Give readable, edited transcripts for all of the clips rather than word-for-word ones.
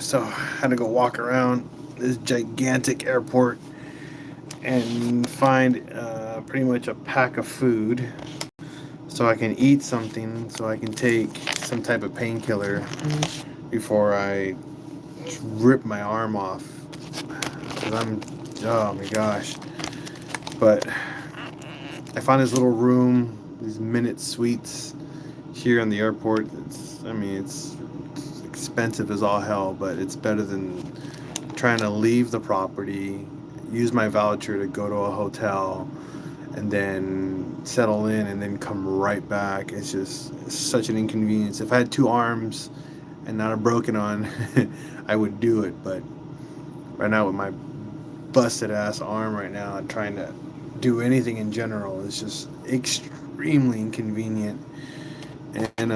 So I had to go walk around this gigantic airport and find pretty much a pack of food so I can eat something, so I can take some type of painkiller before I rip my arm off. Cause oh my gosh. But I found this little room, these minute suites here in the airport. It's expensive as all hell, but it's better than trying to leave the property, use my voucher to go to a hotel, and then settle in and then come right back. It's such an inconvenience. If I had two arms and not a broken one, I would do it. But right now with my busted ass arm right now and trying to do anything in general is just extremely inconvenient. And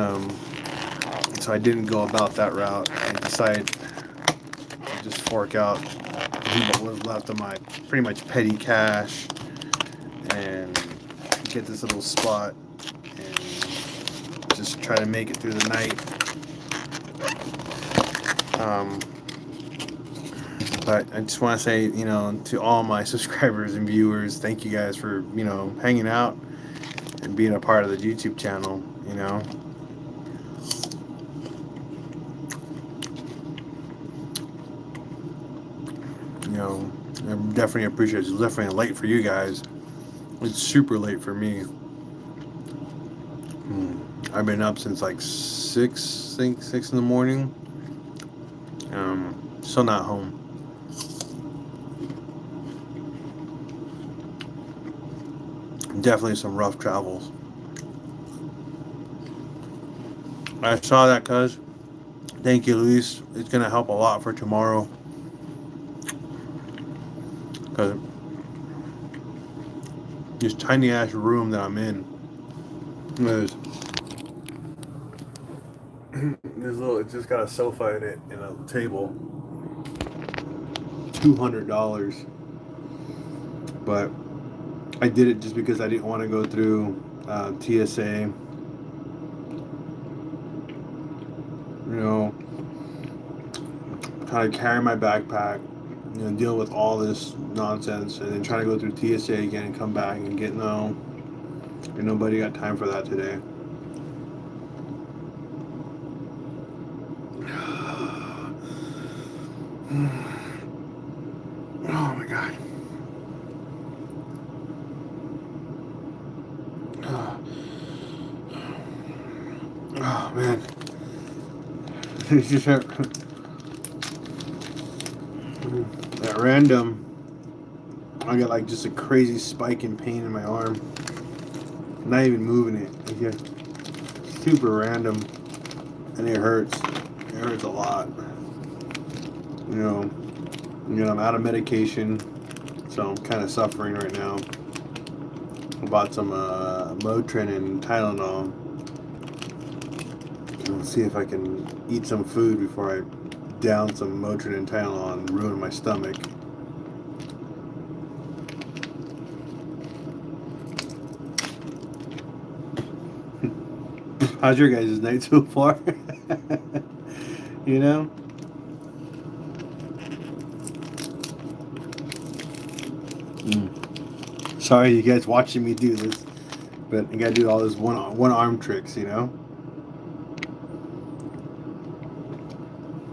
so I didn't go about that route. I decided to just fork out what was left of my pretty much petty cash and get this little spot and just try to make it through the night. But I just want to say, to all my subscribers and viewers, thank you guys for, hanging out and being a part of the YouTube channel, I definitely appreciate it. It's definitely late for you guys. It's super late for me. I've been up since like 6 in the morning. Still not home. Definitely some rough travels. I saw that, cuz. Thank you, Luis. It's gonna help a lot for tomorrow. Cause this tiny ass room that I'm in is this little. It's just got a sofa in it and a table. $200, but I did it just because I didn't want to go through TSA. Trying to carry my backpack, deal with all this nonsense, and then trying to go through TSA again and come back and get no. And nobody got time for that today. Oh my god. Oh man. It's just that random. I got like just a crazy spike in pain in my arm. Not even moving it. It's just super random. And it hurts. It hurts a lot. I'm out of medication, so I'm kind of suffering right now. I bought some Motrin and Tylenol. Let's see if I can eat some food before I down some Motrin and Tylenol and ruin my stomach. How's your guys' night so far? Sorry, you guys watching me do this, but I gotta do all this one arm tricks,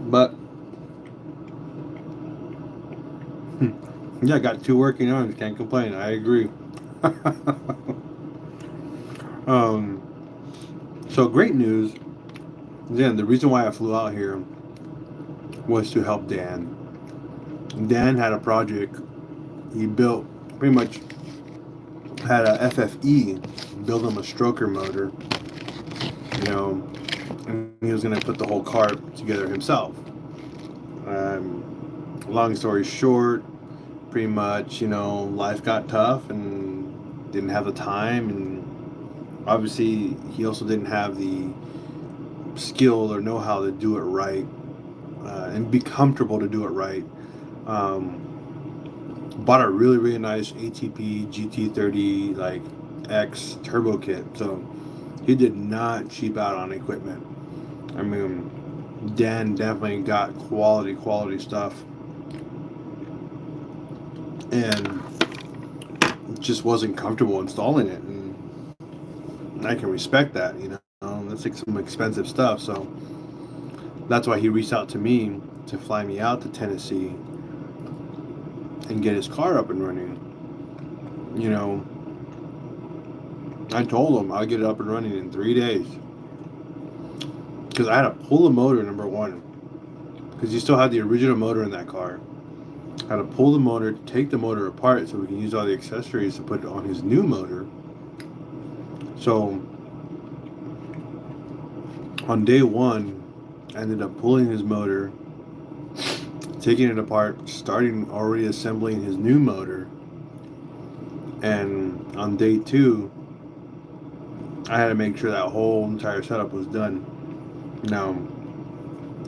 But yeah, I got two working arms. Can't complain. I agree. So great news. Again, the reason why I flew out here was to help Dan. Dan had a project. He built pretty much had a FFE build him a stroker motor, and he was going to put the whole car together himself. Long story short, pretty much, life got tough and didn't have the time, and obviously he also didn't have the skill or know-how to do it right, and be comfortable to do it right. Bought a really, really nice ATP GT30 like X turbo kit, so he did not cheap out on equipment. I mean, Dan definitely got quality stuff, and just wasn't comfortable installing it. And I can respect that, you know. That's like some expensive stuff, so that's why he reached out to me to fly me out to Tennessee and get his car up and running. You know, I told him I'll get it up and running in 3 days because I had to pull the motor, number one, because you still had the original motor in that car. I had to pull the motor, take the motor apart so we can use all the accessories to put it on his new motor. So on day one, I ended up pulling his motor, taking it apart, starting already assembling his new motor. And on day two, I had to make sure that whole entire setup was done. Now,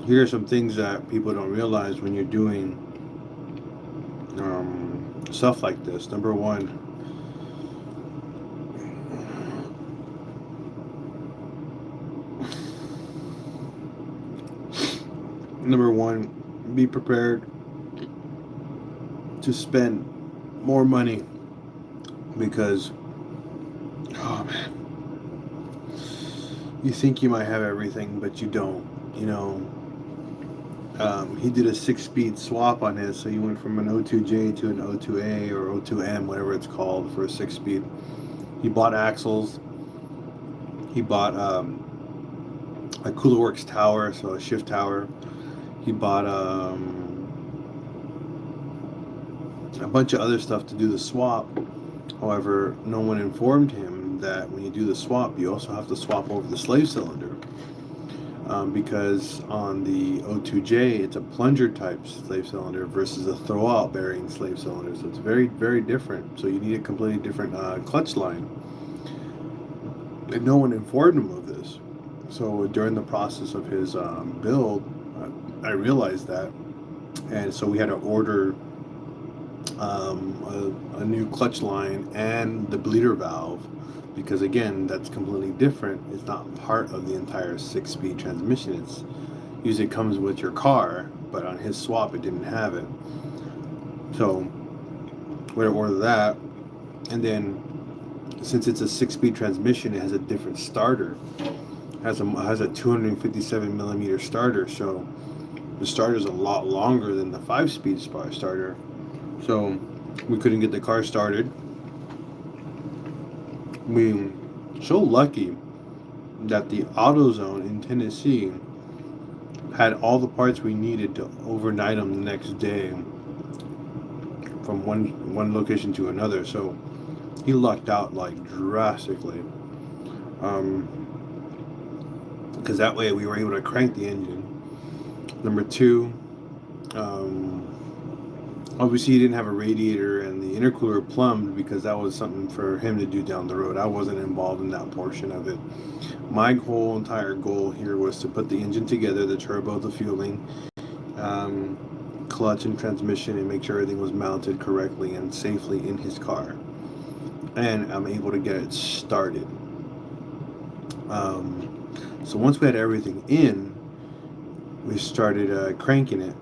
here are some things that people don't realize when you're doing stuff like this. Number one, be prepared to spend more money because, oh man, you think you might have everything, but you don't. You know, he did a 6-speed swap on his, so he went from an O2J to an O2A or O2M, whatever it's called, for a 6-speed. He bought axles. He bought a CoolerWorks tower, so a shift tower. He bought a bunch of other stuff to do the swap. However, no one informed him that when you do the swap, you also have to swap over the slave cylinder. Because on the O2J, it's a plunger type slave cylinder versus a throwout bearing slave cylinder. So it's very, very different. So you need a completely different clutch line. And no one informed him of this. So during the process of his build, I realized that. And so we had to order a new clutch line and the bleeder valve, because again, that's completely different. It's not part of the entire 6-speed transmission. It's usually comes with your car, but on his swap it didn't have it. So we had to order that, and then since it's a 6-speed transmission, it has a different starter. It has a 257 millimeter starter, so the starter is a lot longer than the 5-speed starter. So we couldn't get the car started. We so lucky that the AutoZone in Tennessee had all the parts we needed to overnight them the next day from one location to another. So he lucked out like drastically, because that way we were able to crank the engine. Number two, obviously he didn't have a radiator and the intercooler plumbed because that was something for him to do down the road. I wasn't involved in that portion of it. My whole entire goal here was to put the engine together, the turbo, the fueling, clutch and transmission, and make sure everything was mounted correctly and safely in his car. And I'm able to get it started. So once we had everything in, we started cranking it,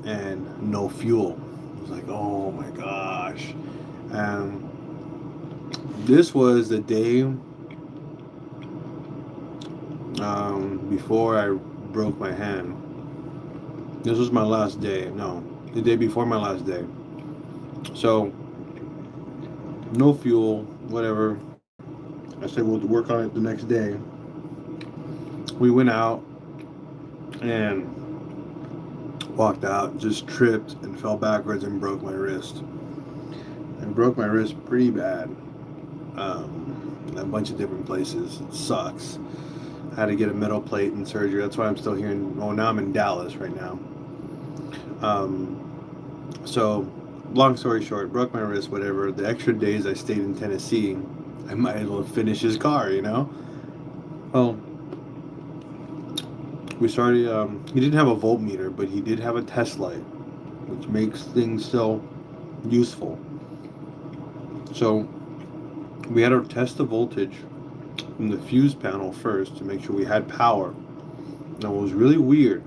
and no fuel. I was like, oh my gosh. This was the day before I broke my hand. This was my last day. No, the day before my last day. So, no fuel, whatever. I said we'll work on it the next day. We went out and walked out, just tripped and fell backwards and broke my wrist. I broke my wrist pretty bad. In a bunch of different places. It sucks. I had to get a metal plate and surgery. That's why I'm still here. Now I'm in Dallas right now. So, long story short, broke my wrist, whatever. The extra days I stayed in Tennessee, I might as well finish his car, you know? Well, we started, he didn't have a voltmeter, but he did have a test light, which makes things still useful. So, we had to test the voltage from the fuse panel first to make sure we had power. Now, what was really weird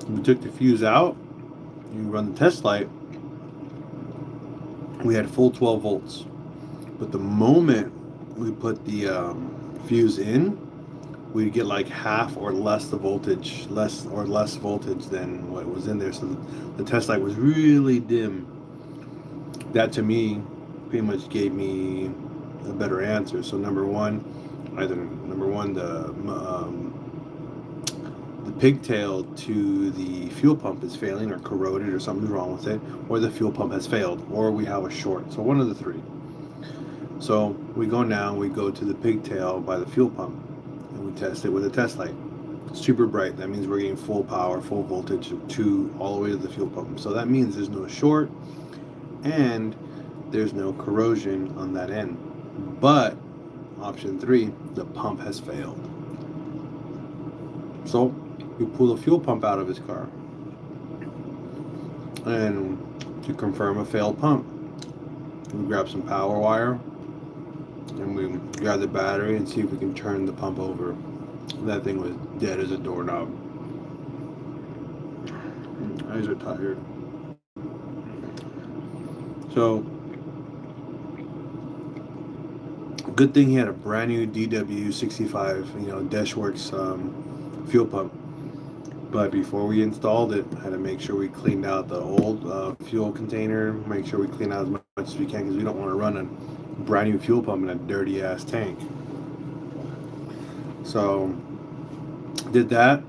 We took the fuse out. You run the test light. We had full 12 volts. But the moment we put the fuse in, we'd get like half or less the voltage, less voltage than what was in there. So the test light was really dim. That to me pretty much gave me a better answer. So number one, the pigtail to the fuel pump is failing or corroded or something's wrong with it, or the fuel pump has failed, or we have a short. So one of the three. So we go to the pigtail by the fuel pump, and we test it with a test light. Super bright. That means we're getting full power, full voltage to all the way to the fuel pump. So that means there's no short and there's no corrosion on that end. But option 3, the pump has failed. So we pull the fuel pump out of his car, and to confirm a failed pump, we grab some power wire and we grab the battery and see if we can turn the pump over. That thing was dead as a doorknob. Eyes are tired. So, good thing he had a brand new DW65, Deshworks fuel pump. But before we installed it, I had to make sure we cleaned out the old fuel container, make sure we clean out as much as we can, because we don't want to run a brand new fuel pump in a dirty ass tank. So, did that,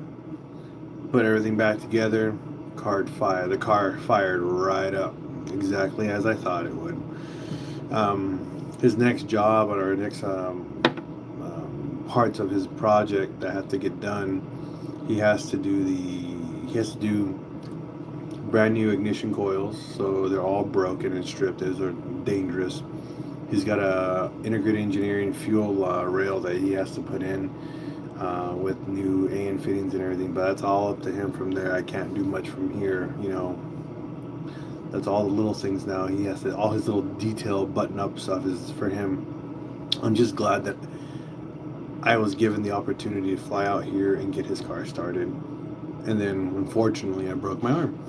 put everything back together, the car fired right up, exactly as I thought it would. His next job, or next parts of his project that have to get done, he has to do brand new ignition coils, so they're all broken and stripped. Those are dangerous. He's got a integrated engineering fuel rail that he has to put in with new AN fittings and everything, but that's all up to him from there. I can't do much from here, That's all the little things now. He has to, all his little detail button up stuff is for him. I'm just glad that I was given the opportunity to fly out here and get his car started. And then, unfortunately, I broke my arm.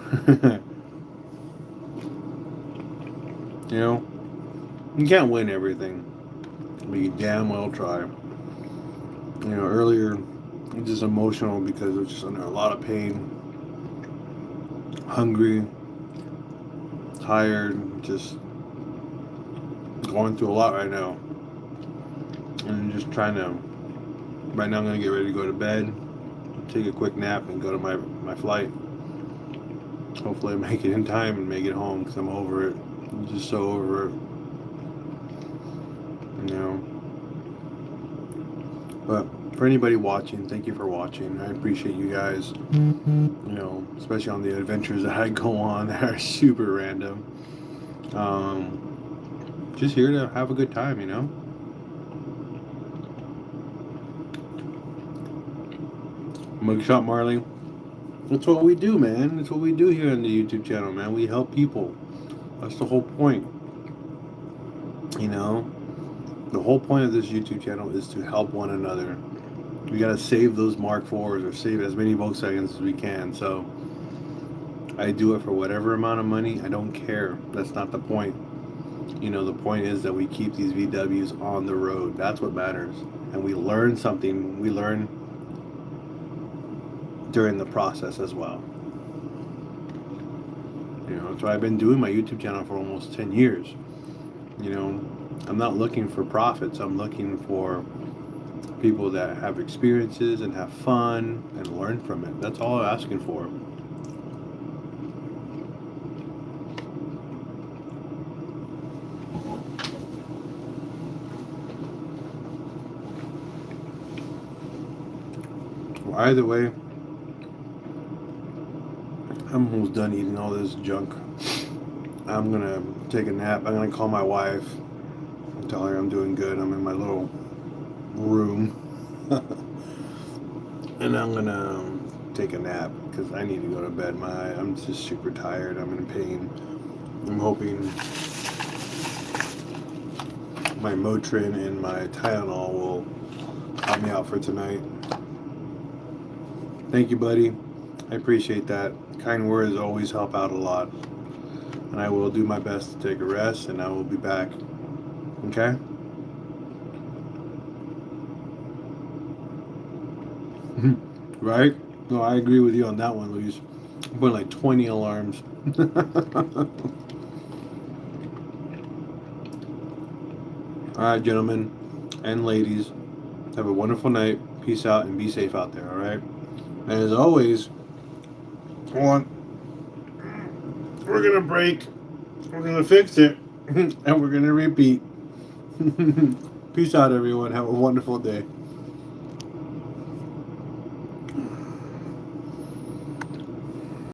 You can't win everything, but you damn well try. Earlier, I was just emotional because I was just under a lot of pain, hungry, tired, just going through a lot right now. And just trying to, right now I'm going to get ready to go to bed, take a quick nap, and go to my flight. Hopefully I make it in time and make it home, because I'm over it. I'm just so over it. But for anybody watching, thank you for watching. I appreciate you guys. Especially on the adventures that I go on that are super random. Just here to have a good time, Mugshot Marley. That's what we do, man. That's what we do here on the YouTube channel, man. We help people. That's the whole point. The whole point of this YouTube channel is to help one another. We gotta save those Mark IVs or save as many Volkswagens as we can. So I do it for whatever amount of money. I don't care. That's not the point. The point is that we keep these VWs on the road. That's what matters. And we learn something. We learn during the process as well. So I've been doing my YouTube channel for almost 10 years. I'm not looking for profits. I'm looking for people that have experiences and have fun and learn from it. That's all I'm asking for. Well, either way, I'm almost done eating all this junk. I'm gonna take a nap. I'm gonna call my wife and tell her I'm doing good. I'm in my little room. And I'm gonna take a nap because I need to go to bed. I'm just super tired. I'm in pain. I'm hoping my Motrin and my Tylenol will help me out for tonight. Thank you, buddy. I appreciate that. Kind words always help out a lot. And I will do my best to take a rest, and I will be back. Okay? Right? No, I agree with you on that one, Luis. I'm putting like 20 alarms. Alright, gentlemen and ladies. Have a wonderful night. Peace out and be safe out there, alright? And as always, we're gonna break, we're gonna fix it, and we're gonna repeat. Peace out, everyone. Have a wonderful day.